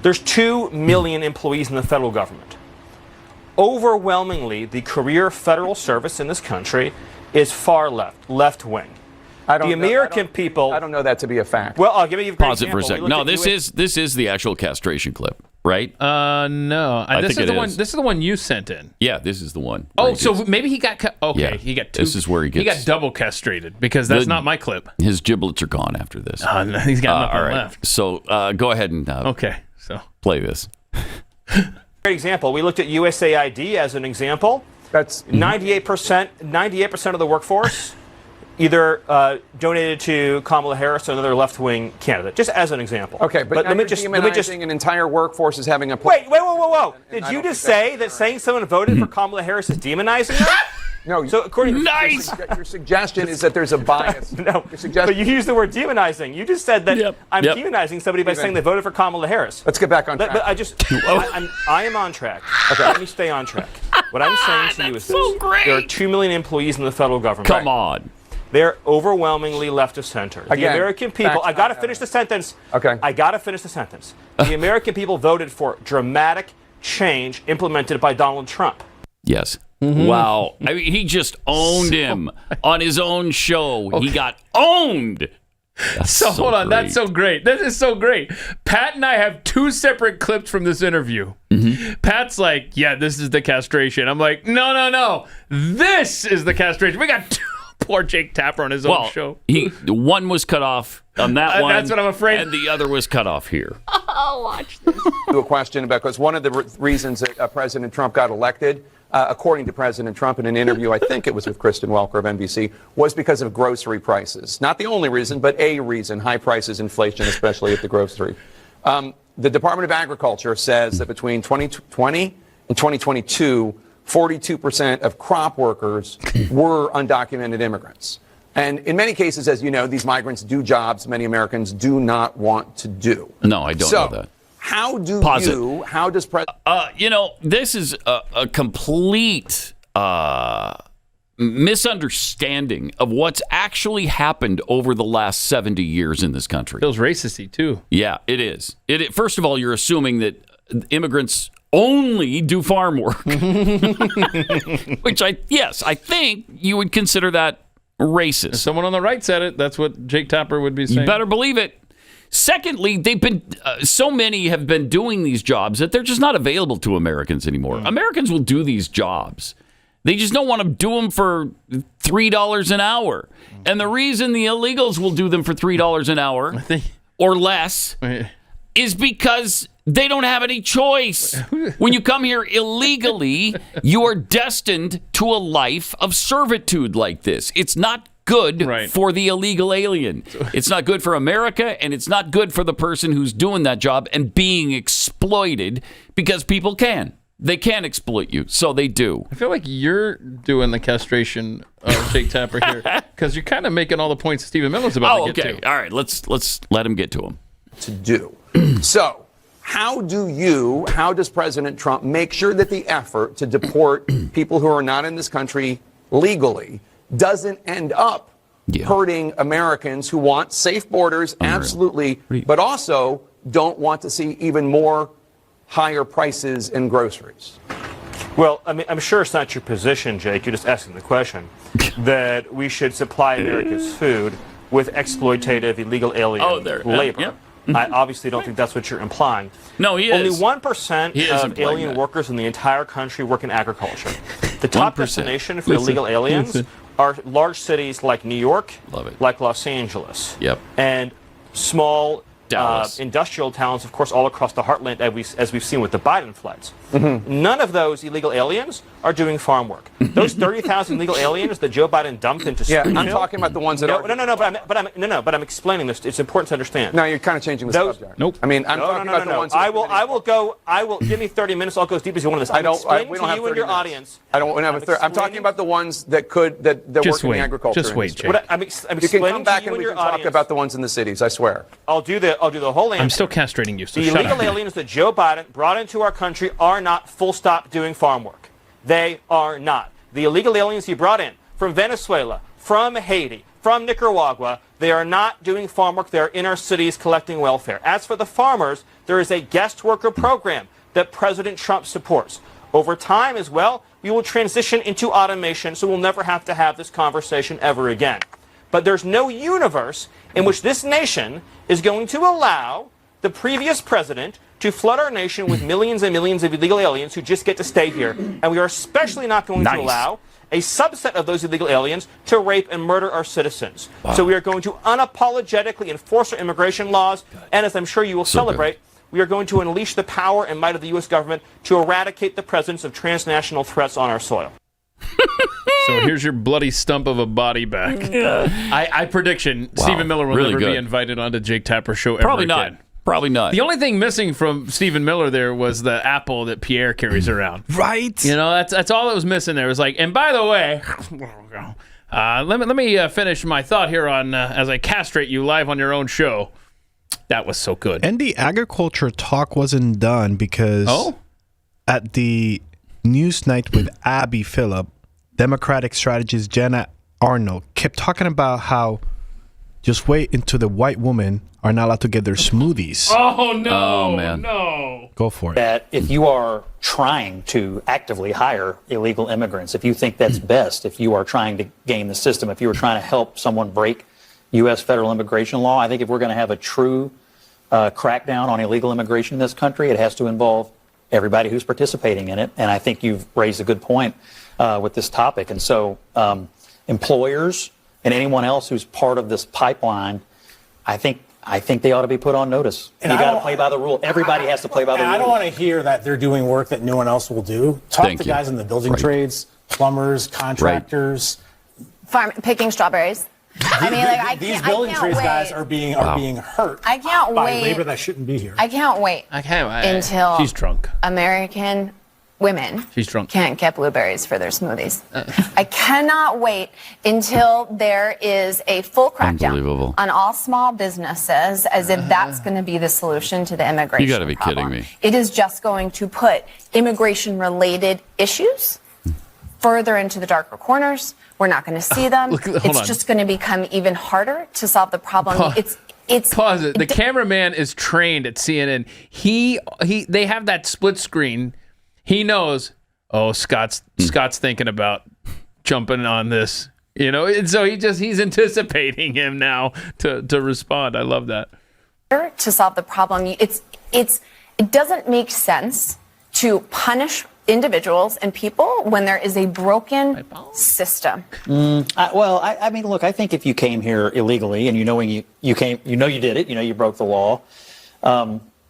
There's 2 million employees in the federal government. Overwhelmingly, the career federal service in this country is far left wing. The American people. I don't know that to be a fact. Well, I'll give you a great Pause it for a example. second. No, this is the actual castration clip, right? No. This is the one you sent in. Yeah, this is the one. Oh, so maybe he got okay. Yeah, he got two. This is where he got double castrated because that's not my clip. His giblets are gone after this. No, he's got nothing all right. left. So go ahead and play this. Great example. We looked at USAID as an example. That's 98% of the workforce either donated to Kamala Harris or another left-wing candidate, just as an example. Okay, but let me just an entire workforce is having a whoa. Did you just say that saying someone voted for Kamala Harris is demonizing her? No. So according to your suggestion is that there's a bias. No, but you used the word demonizing. You just said that I'm demonizing somebody by saying they voted for Kamala Harris. Let's get back on track. But I am on track. Okay, let me stay on track. What I'm saying to you is this: there are 2 million employees in the federal government. Come on. They're overwhelmingly left of center. The American people. I got to finish the sentence. Okay. I got to finish the sentence. The American people voted for dramatic change implemented by Donald Trump. Yes. Mm-hmm. Wow. I mean, he just owned him on his own show. Okay. He got owned. So hold on. Great. That's so great. This is so great. Pat and I have 2 separate clips from this interview. Mm-hmm. Pat's like, yeah, this is the castration. I'm like, no. This is the castration. We got 2. Poor Jake Tapper on his own show. One was cut off on that one. That's what I'm afraid. And the other was cut off here. I'll watch this. A question about, because one of the reasons that President Trump got elected, according to President Trump in an interview, I think it was with Kristen Welker of NBC, was because of grocery prices. Not the only reason, but a reason: high prices, inflation, especially at the grocery. The Department of Agriculture says that between 2020 and 2022, 42% of crop workers were undocumented immigrants. And in many cases, as you know, these migrants do jobs many Americans do not want to do. No, I don't know that. How does this is a complete misunderstanding of what's actually happened over the last 70 years in this country. Feels racisty, too. Yeah, it is. First of all, you're assuming that immigrants only do farm work, which I think you would consider that racist. If someone on the right said it, that's what Jake Tapper would be saying. You better believe it. Secondly, they've been so many have been doing these jobs that they're just not available to Americans anymore. Americans will do these jobs. They just don't want to do them for $3 an hour. And the reason the illegals will do them for $3 an hour or less is because they don't have any choice. When you come here illegally, you are destined to a life of servitude like this. It's not good for the illegal alien. It's not good for America, and it's not good for the person who's doing that job and being exploited, because people can. They can exploit you, so they do. I feel like you're doing the castration of Jake Tapper here, because you're kind of making all the points Stephen Miller's about to get to. All right, let's let him get to him. To do. So, how does President Trump make sure that the effort to deport people who are not in this country legally doesn't end up hurting Americans who want safe borders, absolutely, but also don't want to see even more higher prices in groceries? Well, I mean, I'm sure it's not your position, Jake. You're just asking the question that we should supply America's food with exploitative illegal alien labor. Yep. I obviously don't think that's what you're implying. No, he Only is. 1% of alien workers in the entire country work in agriculture. The top 1%. destination for illegal aliens are large cities like New York, like Los Angeles, and small industrial towns, of course, all across the heartland, as we've seen with the Biden floods. None of those illegal aliens are doing farm work. Those 30,000 illegal aliens that Joe Biden dumped into Springfield. I'm talking about the ones that are. But I'm explaining this. It's important to understand. No, you're kind of changing the subject. Nope. I mean, I'm talking about the ones. I will give me 30 minutes. I'll go as deep as you want on this. I'm explaining to you and your audience. I'm talking about the ones that work in the agriculture. Just wait, industry. Jake. I'm You explaining can come back to you and we your can talk audience. about the ones in the cities. I swear. I'll do the whole answer. I'm still castrating you, so the shut illegal up. aliens that Joe Biden brought into our country are not full stop doing farm work. They are not. The illegal aliens he brought in from Venezuela, from Haiti, from Nicaragua, They are not doing farm work. They are in our cities collecting welfare. As for the farmers, there is a guest worker program that President Trump supports. Over time as well, we will transition into automation, so we'll never have to have this conversation ever again. But there's no universe in which this nation is going to allow the previous president to flood our nation with millions and millions of illegal aliens who just get to stay here. And we are especially not going to allow a subset of those illegal aliens to rape and murder our citizens. Wow. So we are going to unapologetically enforce our immigration laws, and as I'm sure you will celebrate, we are going to unleash the power and might of the U.S. government to eradicate the presence of transnational threats on our soil. So here's your bloody stump of a body back. I prediction Stephen Miller will never be invited on the Jake Tapper show ever again. Probably not. The only thing missing from Stephen Miller there was the apple that Pierre carries around. Right. You know, that's all that was missing there. It was like, and by the way, let me finish my thought here on as I castrate you live on your own show. That was so good. And the agriculture talk wasn't done because at the news night with Abby Phillip, Democratic strategist Jenna Arnold kept talking about how just wait until the white women are not allowed to get their smoothies. Oh, no. Oh, man. No. Go for it. That if you are trying to actively hire illegal immigrants, if you think that's best, if you are trying to game the system, if you are trying to help someone break U.S. federal immigration law, I think if we're going to have a true crackdown on illegal immigration in this country, it has to involve everybody who's participating in it. And I think you've raised a good point with this topic. And so employers and anyone else who's part of this pipeline, I think they ought to be put on notice. And you got to play by the rule. Everybody has to play by the rules. I don't want to hear that they're doing work that no one else will do. Talk to guys in the building trades, plumbers, contractors. Picking strawberries. I mean, like these building trades guys are being hurt. I can't by wait. labor that shouldn't be here. I can't wait. Until she's drunk. American women can't get blueberries for their smoothies. I cannot wait until there is a full crackdown on all small businesses, as if that's going to be the solution to the immigration problem. You got to be kidding me. It is just going to put immigration-related issues further into the darker corners. We're not going to see them. It's just going to become even harder to solve the problem. It's pause it. The cameraman is trained at CNN. They have that split screen. He knows, Scott's thinking about jumping on this, you know, and so he's anticipating him now to respond. I love that. To solve the problem, it doesn't make sense to punish individuals and people when there is a broken system. I mean, look, I think if you came here illegally and you did it, you broke the law.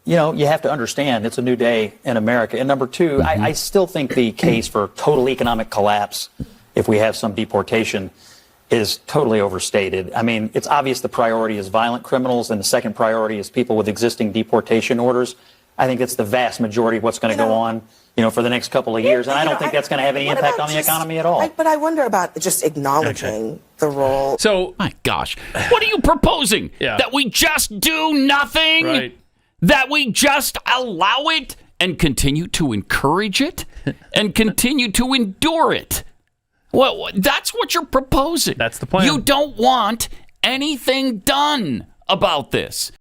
You have to understand it's a new day in America. And number two, I still think the case for total economic collapse, if we have some deportation, is totally overstated. I mean, it's obvious the priority is violent criminals, and the second priority is people with existing deportation orders. I think it's the vast majority of what's going to go on, for the next couple of years. And I don't think that's going to have any impact on the economy at all. But I wonder about just acknowledging the role. So, my gosh, what are you proposing? That we just do nothing? Right. That we just allow it and continue to encourage it and continue to endure it? Well, that's what you're proposing. That's the plan. You don't want anything done about this.